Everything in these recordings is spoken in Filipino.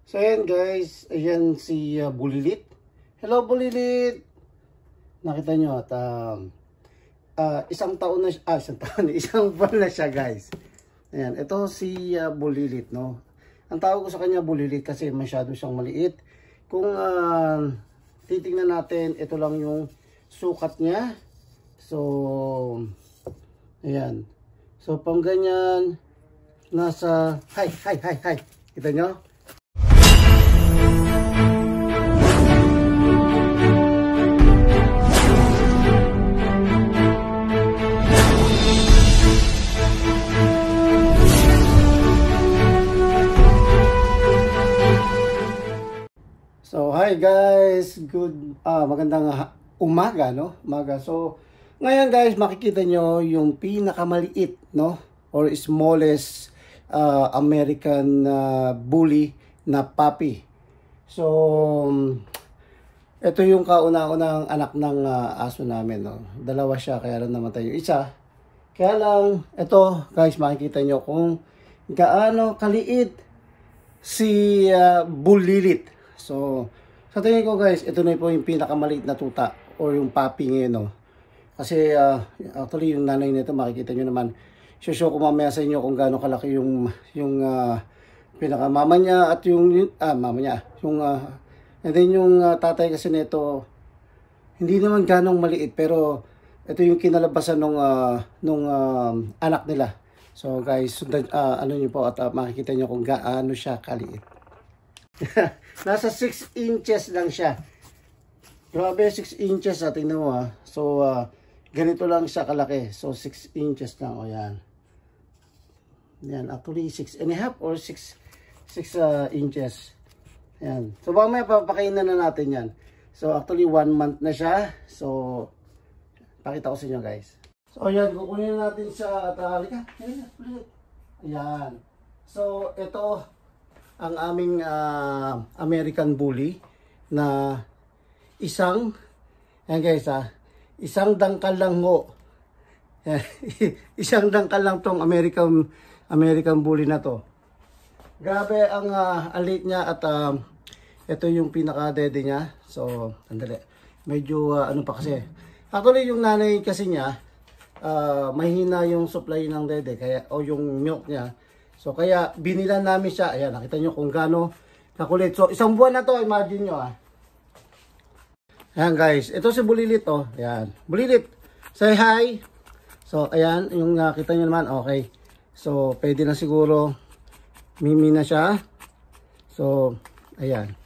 So ayan guys, ayan si Bulilit. Hello Bulilit! Nakita nyo at isang taon na siya, isang buwan na siya guys. Ayan, ito si Bulilit, no. Ang tawag ko sa kanya Bulilit kasi masyado siyang maliit. Kung titingnan natin, ito lang yung sukat niya. So ayan. So pang ganyan nasa hi. Kita nyo? So hi guys, magandang umaga, no? Umaga. So ngayon guys, makikita nyo yung pinakamaliit, no? Or smallest American bully na puppy. So ito yung kauna-unang anak ng aso namin, no? Dalawa siya, kaya lang namatay yung isa. Kaya lang, ito guys, makikita nyo kung gaano kaliit si Bulilit. So, sa tingin ko guys, ito na po yung pinakamaliit na tuta or yung puppy ngayon, no? Kasi actually yung nanay nito, makikita nyo naman, show ko mamaya sa inyo kung gaano kalaki yung pinakamama niya at yung mama niya. And then yung tatay kasi nito, hindi naman ganong maliit, pero ito yung kinalabasan nung anak nila. So guys, ano nyo po at makikita nyo kung gaano siya kaliit. Nasa 6 inches lang siya. Grabe, 6 inches tingnan mo ha. So ganito lang siya kalaki. So 6 inches lang. O yan. Yan, actually 6 and a half or 6 inches. Yan. So mamaya papakainin na natin yan. So actually 1 month na siya. So pakita ko sa inyo guys. So ayan, kukunin natin siya at halika. Ayan. So ito ang aming American Bully na isang, ayan guys isang dangkal lang ho. Isang dangkal lang tong American Bully na to. Grabe ang alit niya at ito yung pinaka-dede niya. So, andali. Medyo ano pa kasi. Actually yung nanay kasi niya, mahina yung supply ng dede kaya o yung milk niya. So kaya binilan namin siya. Ayan, nakita nyo kung gaano kakulit. So isang buwan na to, imagine nyo Ayan guys, ito si Bulilit Ayan, Bulilit, say hi. So ayan, yung nakita nyo naman, okay. So pwede na siguro mimi na siya. So ayan.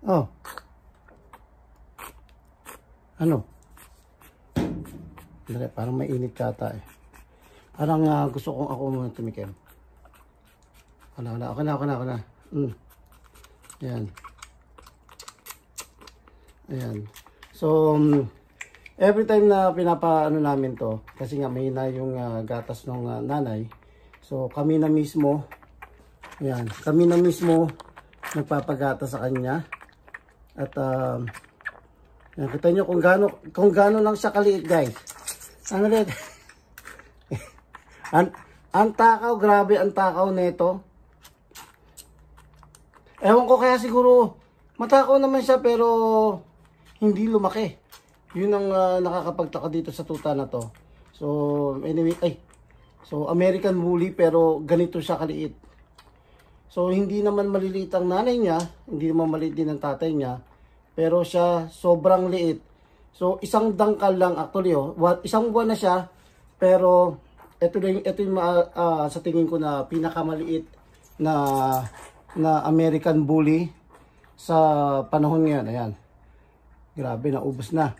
Ano? Parang mainit kata Parang gusto kong ako muna tumikim. Okay na. Ayan. Ayan. So, every time na pinapaano namin to, kasi nga may na yung gatas ng nanay. So, kami na mismo, ayan, kami na mismo nagpapagatas sa kanya. At, ayan, kita nyo kung gaano lang siya kaliit guys. Ano rin? Ang takaw, grabe ang takaw nito. Ewan ko, kaya siguro matakaw naman siya pero hindi lumaki. Yun ang nakakapagtaka dito sa tuta na to. So anyway, so American Bully pero ganito siya kaliit. So hindi naman maliliit ang nanay niya, hindi naman maliit din ang tatay niya, pero siya sobrang liit. So isang dangkal lang actually isang buwan na siya, pero ito yung sa tingin ko na pinakamaliit na American Bully sa panahon ngayon. Ayan. Grabe, naubos na.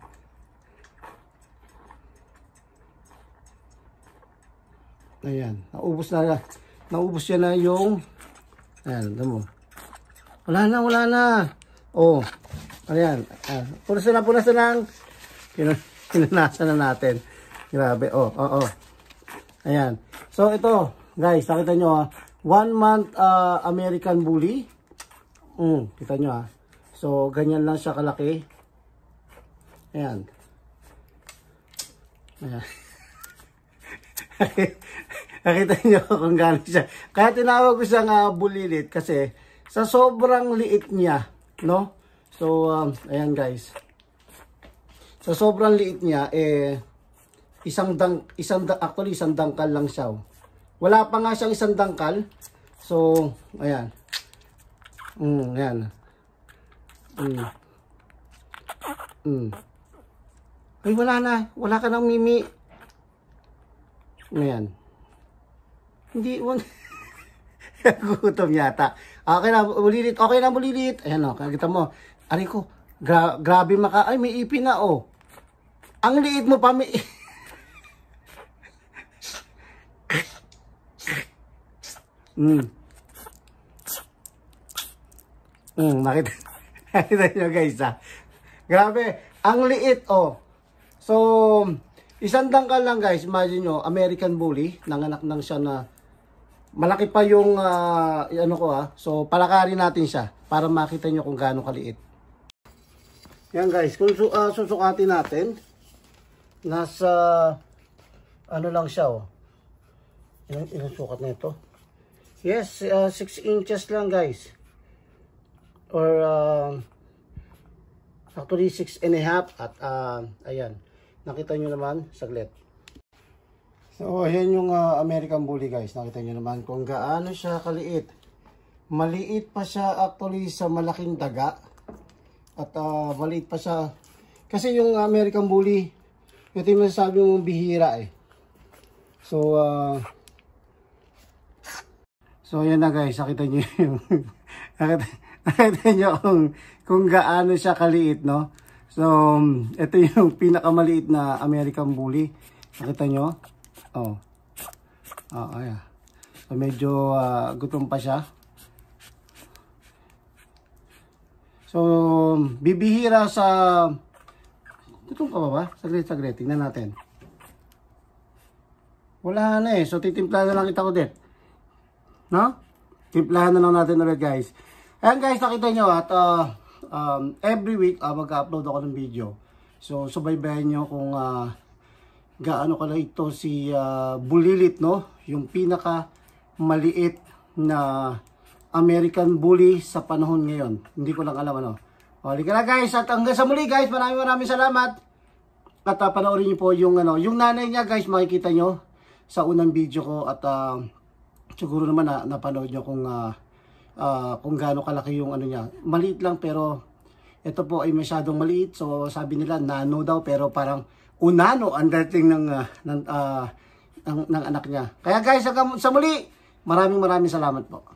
Ayan, naubos na. Naubos yan na yung ayan, alam mo. Wala na. Oh. Ayan. Punasan na. Pinanasan na natin. Grabe. Ayan. So ito, guys, nakita nyo 1 month American Bully. Kita nyo So ganyan lang siya kalaki. Ayan. Nakita niyo kung gaano siya. Kaya tinawag ko siyang bulilit kasi sa sobrang liit niya, no? So, ayan guys. Sa sobrang liit niya, isang dangkal lang siya. Wala pa nga siyang isang dangkal. So, ayan. Ayan. Ay, wala na. Wala ka ng mimi. Ayan. Hindi, gutom yata. Okay na, bulilit. Okay na, bulilit. Ayan o, kita mo. Aray ko, grabe ay, may ipin na o. Ang liit mo pa, may... Nakita nyo guys grabe, ang liit oh. So, isang dangkal lang guys, imagine nyo, American Bully, nanganak nang siya na malaki pa yung ano ko So, palakarin natin siya para makita nyo kung gaano kaliit. Yan guys, kung susukatin natin, nasa ano lang siya oh. Ilang sukat na ito? Yes, 6 inches lang guys. Or actually 6 and a half at ayan. Nakita nyo naman, saglit. So, ayan yung American Bully guys. Nakita nyo naman kung gaano siya kaliit. Maliit pa siya actually sa malaking daga. At maliit pa siya. Kasi yung American Bully, ito yung masasabi mong bihira eh. So, ayan na guys. Nakita nyo yung... nakita nyo kung gaano siya kaliit, no? So, ito yung pinakamaliit na American Bully. Nakita nyo? Oh. Ayan. So, medyo gutom pa siya. So, bibihira sa... Gutom ka ba? Saglit. Tingnan natin. Wala na eh. So, titimplahan na lang kita ko din. No? Timplahan na lang natin ulit guys. Ayan guys, nakita nyo at every week mag-upload ako ng video. So, subaybayan nyo kung gaano kaliit ito si bulilit, no? Yung pinaka maliit na American Bully sa panahon ngayon. Hindi ko lang alam ano. Halika na guys, at hanggang sa muli guys, maraming salamat. At panoorin nyo po yung yung nanay niya guys, makikita nyo sa unang video ko at siguro naman napanood nyo kung gaano kalaki yung niya. Maliit lang pero ito po ay masyadong maliit. So sabi nila nano daw pero parang unano ang dating ng anak niya. Kaya guys, sa muli, maraming salamat po.